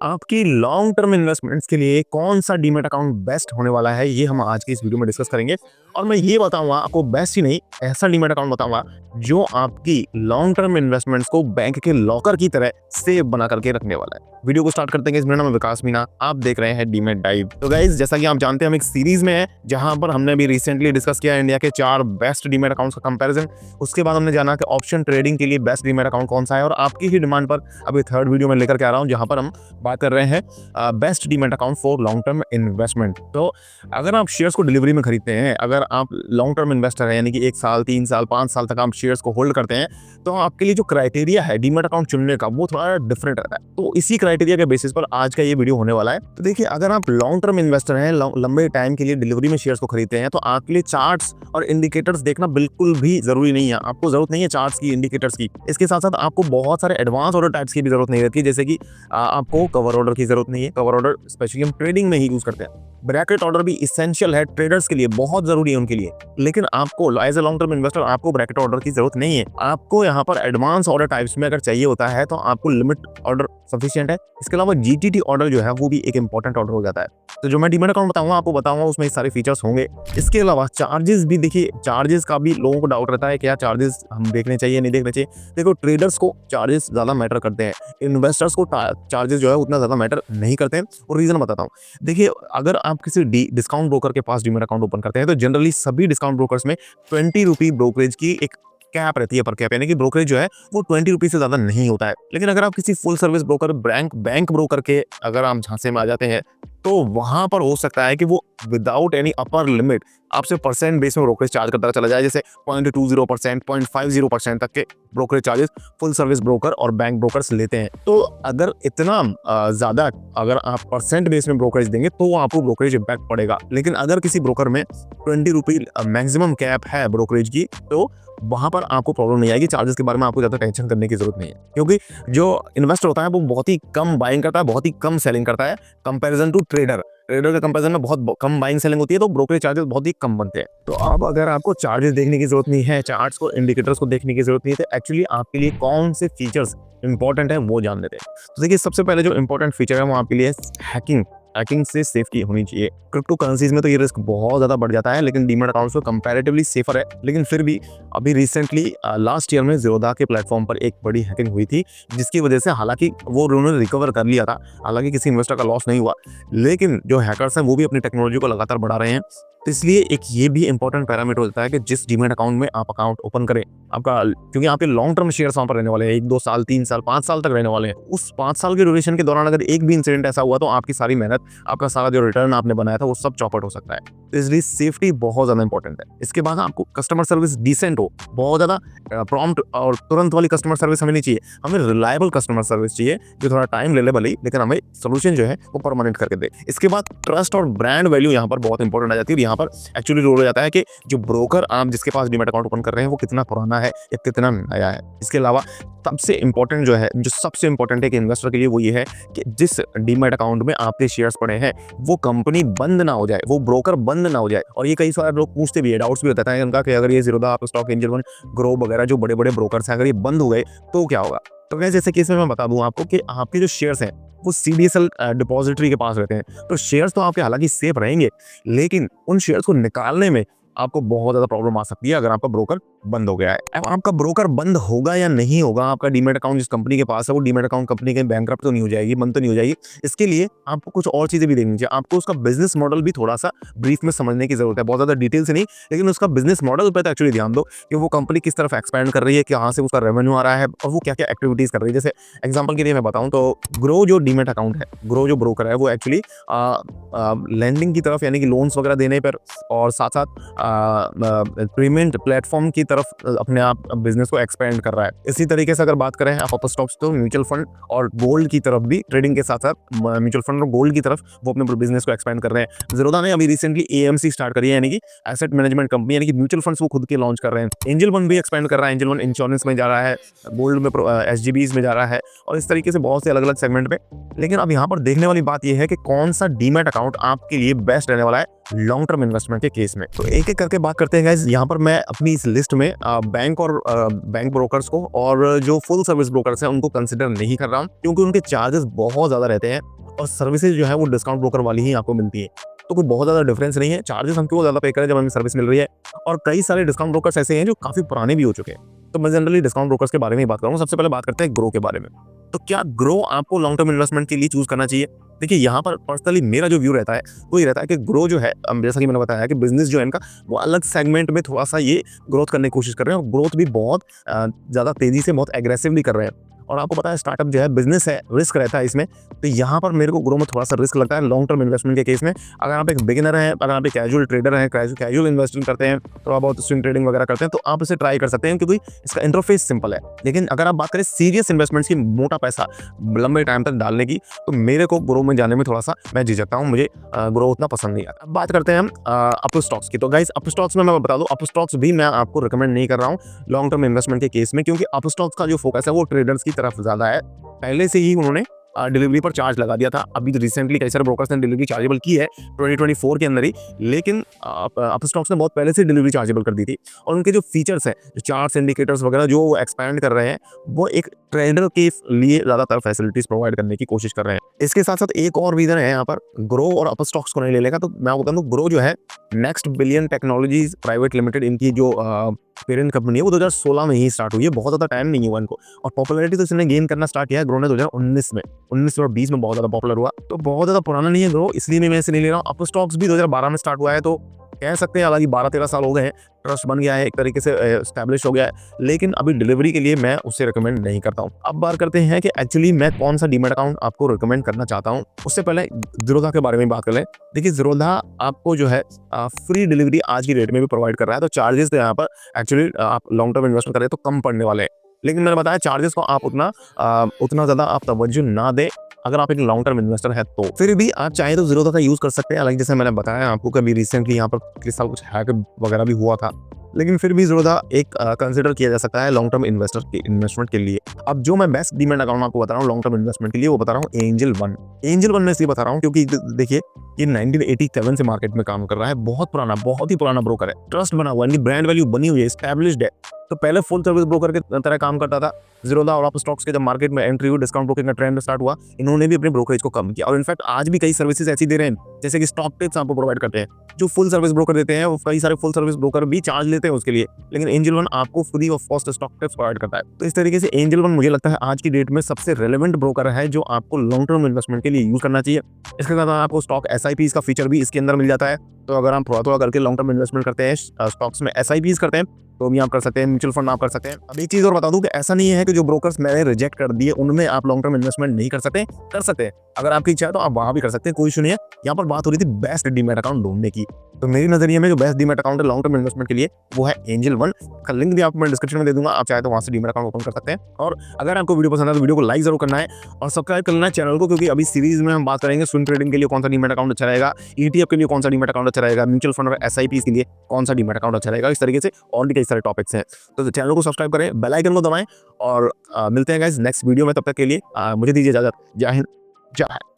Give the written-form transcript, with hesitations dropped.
आपकी long term investments के लिए कौन सा डीमैट अकाउंट बेस्ट होने वाला है, ये हम आज की इस वीडियो में डिस्कस करेंगे। और मैं ये बताऊंगा आपको, बेस्ट ही नहीं, ऐसा डीमैट अकाउंट बताऊंगा जो आपकी लॉन्ग टर्म इन्वेस्टमेंट्स को बैंक के लॉकर की तरह सेफ बना करके रखने वाला है। वीडियो को स्टार्ट करते हैं। मेरा नाम है विकास मीना, आप देख रहे हैं डीमैट डाइव। तो गाइस, जैसा कि आप जानते हैं, हम एक सीरीज में है जहां पर हमने अभी रिसेंटली डिस्कस किया इंडिया के 4 बेस्ट डीमैट अकाउंट्स का कंपैरिजन। उसके बाद हमने जाना कि ऑप्शन ट्रेडिंग के लिए बेस्ट डीमैट अकाउंट कौन सा है, और आपकी ही डिमांड पर अभी थर्ड वीडियो में लेकर के आ रहा हूं जहां पर हम बात कर रहे हैं best demat account for long term investment. तो अगर आप शेयर्स को डिलीवरी में खरीदते हैं, अगर आप लॉन्ग टर्म इन्वेस्टर है, यानी कि 1 साल 3 साल 5 साल तक आप शेयर्स को होल्ड करते हैं, तो आपके लिए जो क्राइटेरिया है डीमैट अकाउंट चुनने का वो थोड़ा डिफरेंट रहता है। तो इसी क्राइटेरिया के बेसिस पर आज का ये वीडियो होने वाला है। तो देखिए, अगर आप लॉन्ग टर्म इन्वेस्टर हैं, लंबे टाइम के लिए डिलीवरी में शेयर्स को खरीदते हैं, तो आपके लिए चार्ट्स और इंडिकेटर्स देखना बिल्कुल भी जरूरी नहीं है। आपको जरूरत नहीं है चार्ट्स की, इंडिकेटर्स की। इसके साथ साथ आपको बहुत सारे एडवांस ऑर्डर टाइप्स की भी जरूरत नहीं रहती है, जैसे कि आपको कवर ऑर्डर की जरूरत नहीं है। कवर ऑर्डर स्पेशली हम ट्रेडिंग में ही यूज करते हैं। ब्रैकेट ऑर्डर भी इसेंशियल है ट्रेडर्स के लिए, बहुत जरूरी है उनके लिए। लेकिन आपको as a long term investor आपको ब्रैकेट ऑर्डर की जरूरत नहीं है। आपको यहाँ पर एडवांस ऑर्डर टाइप्स में अगर चाहिए होता है तो आपको लिमिट ऑर्डर सफिशिएंट है। इसके अलावा जीटीटी ऑर्डर जो है वो भी एक इंपॉर्टेंट ऑर्डर हो जाता है। तो जो मैं डीमैट अकाउंट बताऊंगा, आपको बताऊंगा, उसमें ये सारे फीचर्स होंगे। इसके अलावा चार्जेस भी, देखिए चार्जेस का भी लोगों को डाउट रहता है, क्या चार्जेस हम देखने चाहिए नहीं देखने चाहिए। देखो, ट्रेडर्स को चार्जेस ज्यादा मैटर करते हैं, इन्वेस्टर्स को चार्जेस जो है उतना ज्यादा मैटर नहीं करते हैं। और रीजन बताता हूँ। देखिए, अगर आप किसी डिस्काउंट ब्रोकर के पास डीमैट अकाउंट ओपन करते हैं, तो जनरली सभी डिस्काउंट ब्रोकर्स में 20 रुपी ब्रोकरेज की एक कैप रहती है, पर कैप, यानी कि ब्रोकरेज जो है वो 20 रुपीज से ज्यादा नहीं होता है। लेकिन अगर आप किसी full service broker, bank broker के अगर आप झांसे में आ जाते हैं, तो वहां पर हो सकता है कि वो विदाउट एनी अपर लिमिट आपसे परसेंट बेस में ब्रोकरेज चार्ज करता चला जाए, जैसे 0.20%, 0.50% तक के brokerage charges full service broker और बैंक ब्रोकर्स लेते हैं। तो अगर इतना ज्यादा अगर आप परसेंट बेस में ब्रोकरेज देंगे तो आपको ब्रोकरेज इम्पैक्ट पड़ेगा। लेकिन अगर किसी ब्रोकर में 20 रुपी मैक्सिमम कैप है ब्रोकरेज की, तो वहां पर आपको प्रॉब्लम नहीं आएगी। चार्जेस के बारे में आपको ज्यादा टेंशन करने की जरूरत नहीं है, क्योंकि जो इन्वेस्टर होता है वो बहुत ही कम बाइंग करता है, बहुत ही कम सेलिंग करता है कंपैरिजन टू ट्रेडर। ट्रेडर के कंपैरिजन में बहुत कम बाइंग सेलिंग होती है, तो ब्रोकरेज चार्जेस बहुत ही कम बनते हैं। तो अब अगर आपको चार्जेस देखने की जरूरत नहीं है, चार्ट्स को, इंडिकेटर्स को देखने की जरूरत नहीं है, तो एक्चुअली आपके लिए कौन से फीचर्स इंपॉर्टेंट है वो जान लेते हैं। तो देखिए, सबसे पहले जो इंपॉर्टेंट फीचर है वो आपके लिए हैकिंग से सेफ्टी होनी चाहिए। क्रिप्टो करेंसीज में तो ये रिस्क बहुत ज्यादा बढ़ जाता है, लेकिन डीमैट अकाउंट्स तो कंपैरेटिवली सेफर है। लेकिन फिर भी अभी रिसेंटली लास्ट ईयर में ज़ीरोधा के प्लेटफॉर्म पर एक बड़ी हैकिंग हुई थी, जिसकी वजह से, हालांकि वो उन्होंने रिकवर कर लिया था, हालांकि किसी इन्वेस्टर का लॉस नहीं हुआ, लेकिन जो हैकर्स हैं वो भी अपनी टेक्नोलॉजी को लगातार बढ़ा रहे हैं। तो इसलिए एक ये भी इंपॉर्टेंट पैरामीटर होता है कि जिस डीमैट अकाउंट में आप अकाउंट ओपन करें, आपका, क्योंकि आपके लॉन्ग टर्म शेयर्स वहां पर रहने वाले हैं, 1-2 साल 3 साल 5 साल तक रहने वाले हैं। उस 5 साल के ड्यूरेशन के दौरान अगर एक भी इंसिडेंट ऐसा हुआ, तो आपकी सारी मेहनत, आपका सारा जो रिटर्न आपने बनाया था, वो सब चौपट हो सकता है। तो इसलिए सेफ्टी बहुत ज्यादा इंपॉर्टेंट है। इसके बाद आपको कस्टमर सर्विस डिसेंट हो, बहुत ज्यादा प्रॉम्प्ट और तुरंत वाली कस्टमर सर्विस हमें नहीं चाहिए। हमें रिलायबल कस्टमर सर्विस चाहिए, जो थोड़ा टाइम ले ले भले, लेकिन हमें सोल्यूशन जो है वो परमानेंट करके दे। इसके बाद ट्रस्ट और ब्रांड वैल्यू यहाँ पर बहुत इंपॉर्टेंट आ जाती है। यहाँ पर एक्चुअली रोल हो जाता है कि जो ब्रोकर आप जिसके पास डीमैट अकाउंट ओपन कर रहे हैं वो कितना पुराना है या कितना नया है। इसके अलावा सबसे इंपॉर्टेंट जो है, जो सबसे इंपॉर्टेंट है कि इन्वेस्टर के लिए, वो ये है कि जिस डीमैट अकाउंट में आपके शेयर्स पड़े हैं वो कंपनी बंद ना हो जाए, वो ब्रोकर बंद ना हो जाए। और ये कई सारे लोग पूछते भी है, डाउट्स भी होता है उनका, कि अगर ये ज़ीरोधा, आप स्टॉक, एंजल वन, ग्रो वगैरह जो बड़े बड़े ब्रोकर्स हैं, अगर ये बंद हो गए तो क्या होगा। तो वैसे जैसे केस में मैं बता दूं आपको कि आपके जो शेयर्स हैं वो सीडीएसएल डिपॉजिटरी के पास रहते हैं, तो शेयर्स तो आपके हालांकि सेफ रहेंगे, लेकिन उन शेयर्स को निकालने में आपको बहुत ज्यादा प्रॉब्लम आ सकती है अगर आपका ब्रोकर बंद हो गया है। अब आपका ब्रोकर बंद होगा या नहीं होगा, आपका डीमैट अकाउंट जिस कंपनी के पास है वो डीमैट अकाउंट कंपनी के बैंकरप्ट तो नहीं हो जाएगी, बंद तो नहीं हो जाएगी। इसके लिए आपको कुछ और चीजें भी देखनी चाहिए। आपको उसका बिजनेस मॉडल भी थोड़ा सा ब्रीफ में समझने की जरूरत है, बहुत ज्यादा डिटेल से नहीं, लेकिन उसका बिजनेस मॉडल पर तो एक्चुअली ध्यान दो कि वो कंपनी किस तरफ एक्सपैंड कर रही है, कहाँ से उसका रेवेन्यू आ रहा है, और वो क्या क्या एक्टिविटीज कर रही है। जैसे एग्जाम्पल के लिए मैं बताऊं तो ग्रो जो डीमैट अकाउंट है, ग्रो जो ब्रोकर है, वो एक्चुअली लैंडिंग की तरफ, यानी कि लोन्स वगैरह देने पर, और साथ साथ पेमेंट प्लेटफॉर्म की तरफ अपने आप बिजनेस को एक्सपेंड कर रहा है। इसी तरीके से अगर बात करें आप अपर स्टॉक्स, तो म्यूचुअल फंड और गोल्ड की तरफ भी, ट्रेडिंग के साथ साथ म्यूचुअल फंड और गोल्ड की तरफ वो अपने बिजनेस को एक्सपेंड कर रहे हैं। ज़ीरोधा ने अभी रिसेंटली एएमसी स्टार्ट करी है, यानी कि एसेट मैनेजमेंट कंपनी, यानी कि म्यूचुअल फंड्स वो खुद के लॉन्च कर रहे हैं। एंजल वन भी एक्सपेंड कर रहा है, एंजल वन इंश्योरेंस में जा रहा है, गोल्ड में, एसजीबीज में जा रहा है, और इस तरीके से बहुत से अलग अलग सेगमेंट में। लेकिन अब यहाँ पर देखने वाली बात यह है कि कौन सा डीमैट अकाउंट आपके लिए बेस्ट रहने वाला है लॉन्ग टर्म इन्वेस्टमेंट के केस में। तो एक एक करके बात करते हैं गाइस। यहाँ पर मैं अपनी इस लिस्ट में बैंक और बैंक ब्रोकर्स को और जो फुल सर्विस ब्रोकर्स हैं उनको कंसिडर नहीं कर रहा हूँ, क्योंकि उनके चार्जेस बहुत ज़्यादा रहते हैं और सर्विसेज जो है वो डिस्काउंट ब्रोकर वाली ही आपको मिलती है। तो कोई बहुत ज़्यादा डिफरेंस नहीं है, चार्जेस हम क्यों ज़्यादा पे करें जब हमें सर्विस मिल रही है। और कई सारे डिस्काउंट ब्रोकर्स ऐसे हैं जो काफ़ी पुराने भी हो चुके हैं। तो मैं जनरली डिस्काउंट ब्रोकर्स के बारे में ही बात करूँगा। सबसे पहले बात करते हैं ग्रो के बारे में। तो क्या ग्रो आपको लॉन्ग टर्म इन्वेस्टमेंट के लिए चूज करना चाहिए? देखिए, यहाँ पर पर्सनली मेरा जो व्यू रहता है वो ये रहता है कि ग्रो जो है, जैसा कि मैंने बताया कि बिजनेस जो है इनका वो अलग सेगमेंट में थोड़ा सा ये ग्रोथ करने की कोशिश कर रहे हैं और ग्रोथ भी बहुत ज़्यादा तेजी से, बहुत एग्रेसिवली कर रहे हैं। और आपको पता है स्टार्टअप जो है बिजनेस है, रिस्क रहता है इसमें। तो यहाँ पर मेरे को ग्रो में थोड़ा सा रिस्क लगता है लॉन्ग टर्म इन्वेस्टमेंट के केस में। अगर आप एक बिगिनर हैं, अगर आप एक कैजुअल ट्रेडर हैं, कैजुअल इन्वेस्टिंग करते हैं, थोड़ा बहुत स्विंग ट्रेडिंग वगैरह करते हैं, तो आप इसे ट्राई कर सकते हैं क्योंकि इसका इंटरफेस सिंपल है। लेकिन अगर आप बात करें सीरियस इन्वेस्टमेंट्स की, मोटा पैसा लंबे टाइम तक डालने की, तो मेरे को ग्रो में जाने में थोड़ा सा मैं झिझकता हूँ, मुझे ग्रो उतना पसंद नहीं आता। अब बात करते हैं हम अप स्टॉक्स की। तो गाइस, अप स्टॉक्स में मैं बता दूं, अप स्टॉक्स भी मैं आपको रिकमेंड नहीं कर रहा हूँ लॉन्ग टर्म इन्वेस्टमेंट के केस में, क्योंकि अप स्टॉक्स का जो फोकस है वो ट्रेडर्स की तरफ ज्यादा है। पहले से ही उन्होंने डिलीवरी पर चार्ज लगा दिया था। अभी तो रिसेंटली कई सारे ब्रोकर्स ने डिलीवरी चार्जेबल की है 2024 के अंदर ही, लेकिन अप स्टॉक्स ने बहुत पहले से डिलीवरी चार्जेबल कर दी थी। और उनके जो फीचर्स हैं, जो चार्ट्स, इंडिकेटर्स वगैरह जो एक्सपैंड कर रहे हैं, वो एक ट्रेडर के लिए ज़्यादातर फैसिलिटीज प्रोवाइड करने की कोशिश कर रहे हैं। इसके साथ साथ एक और रीज़न है यहाँ पर ग्रो और अप स्टॉक्स को नहीं ले लेगा। तो मैं आपको बता दूं, ग्रो जो है next billion technologies private limited, इनकी जो पेरेंट कंपनी है वो 2016 में ही स्टार्ट हुई है। बहुत ज़्यादा टाइम नहीं हुआ इनको, और पॉपुलैरिटी तो इसने गेन करना स्टार्ट किया है ग्रो ने 2019 में। 19 और 20 में बहुत ज़्यादा पॉपुलर हुआ, तो बहुत ज़्यादा पुराना नहीं है ग्रो, इसलिए मैं इसे नहीं ले रहा हूँ। अप स्टॉक्स भी 2012 में स्टार्ट हुआ है, तो कह सकते हैं हालांकि 12-13 साल हो गए हैं, ट्रस्ट बन गया है, एक तरीके से एस्टैब्लिश हो गया है, लेकिन अभी डिलीवरी के लिए मैं उसे रिकमेंड नहीं करता हूँ। अब बात करते हैं कि एक्चुअली मैं कौन सा डीमैट अकाउंट आपको रिकमेंड करना चाहता हूँ। उससे पहले ज़ीरोधा के बारे में बात कर लें। देखिए, ज़ीरोधा आपको जो है फ्री डिलीवरी आज की डेट में भी प्रोवाइड कर रहा है। तो चार्जेस तो यहाँ पर एक्चुअली आप लॉन्ग टर्म इन्वेस्टमेंट करें तो कम पड़ने वाले हैं, लेकिन मैंने बताया चार्जेस को आप उतना ज़्यादा आप तवज्जो ना दें अगर आप एक लॉन्ग टर्म इन्वेस्टर है। तो फिर भी आप चाहे तो ज़ीरोधा का यूज़ कर सकते हैं। हालांकि जैसे मैंने बताया आपको, कभी रिसेंटली यहाँ पर पिछले साल कुछ हैक वगैरह भी हुआ था, लेकिन फिर भी ज़ीरोधा एक कंसिडर किया जा सकता है लॉन्ग टर्म इन्वेस्टर के इन्वेस्टमेंट के लिए। अब जो मैं बेस्ट डीमैट अकाउंट आपको बता रहा हूँ लॉन्ग टर्म इन्वेस्टमेंट के लिए, वो बता रहा हूँ एंजल वन। एंजल वन में इसलिए बता रहा हूँ क्योंकि देखिए, ये 1987 से मार्केट में काम कर रहा है, बहुत पुराना, बहुत ही पुराना ब्रोकर है, ट्रस्ट बना हुआ है, इनकी ब्रांड वैल्यू बनी हुई है, एस्टैब्लिश्ड है। तो पहले फुल सर्विस ब्रोकर के तरह काम करता था ज़ीरोधा, और अप स्टॉक्स के जब मार्केट में एंट्री हुई, डिस्काउंट ब्रोकिंग का ट्रेंड स्टार्ट हुआ, इन्होंने भी अपने ब्रोकरेज को कम किया। और इनफैक्ट आज भी कई सर्विसेज ऐसी दे रहे हैं, जैसे कि स्टॉक टिप्स आपको प्रोवाइड करते हैं, जो फुल सर्विस ब्रोकर देते हैं। वो कई सारे फुल सर्विस ब्रोकर भी चार्ज लेते हैं उसके लिए, लेकिन एंजल वन आपको free of cost stock tips provide करता है। तो इस तरीके से एंजल वन मुझे लगता है आज की डेट में सबसे रेलेवेंट ब्रोकर है जो आपको लॉन्ग टर्म इन्वेस्टमेंट के लिए यूज करना चाहिए। इसके साथ आपको स्टॉक SIPs का फीचर भी इसके अंदर मिल जाता है। तो अगर आप थोड़ा थोड़ा करके लॉन्ग टर्म इन्वेस्टमेंट करते हैं, स्टॉक्स में SIPs करते हैं, तो भी आप कर सकते हैं, म्यूचुअल फंड आप कर सकते हैं। अब एक चीज़ और बता दूं कि ऐसा नहीं है कि जो ब्रोकर्स मैंने रिजेक्ट कर दिए उनमें आप लॉन्ग टर्म इन्वेस्टमेंट नहीं कर सकते, कर सकते हैं। अगर आपकी इच्छा है तो आप वहाँ भी कर सकते हैं, कोई इशू नहीं है। यहाँ पर बात हो रही थी बेस्ट डीमैट अकाउंट ढूंढने की। तो मेरी नजरिए में जो बेस्ट डीमैट अकाउंट है लॉन्ग टर्म इन्वेस्टमेंट के लिए, वो है एंजल वन का। लिंक भी आपको मैं डिस्क्रिप्शन में दे दूंगा, आप चाहे तो वहाँ से डीमैट अकाउंट ओपन कर सकते हैं। और अगर आपको वीडियो पसंद है तो वीडियो को लाइक जरूर करना है और सब्सक्राइब करना है चैनल को, क्योंकि अभी सीरीज में हम बात करेंगे स्विंग ट्रेडिंग के लिए कौन सा डीमैट अकाउंट अच्छा रहेगा, ETF के लिए कौन सा डीमैट अकाउंट अच्छा रहेगा, म्यूचुअल फंड और SIPs के लिए कौन सा डीमैट अकाउंट अच्छा रहेगा। इस तरीके से और भी कई सारे टॉपिक्स हैं। तो चैनल को सब्सक्राइब करें, बेल आइकन को दबाएं और मिलते हैं गाइस नेक्स्ट वीडियो में। तब तक के लिए मुझे दीजिए इजाजत। जय हिंद, जय भारत।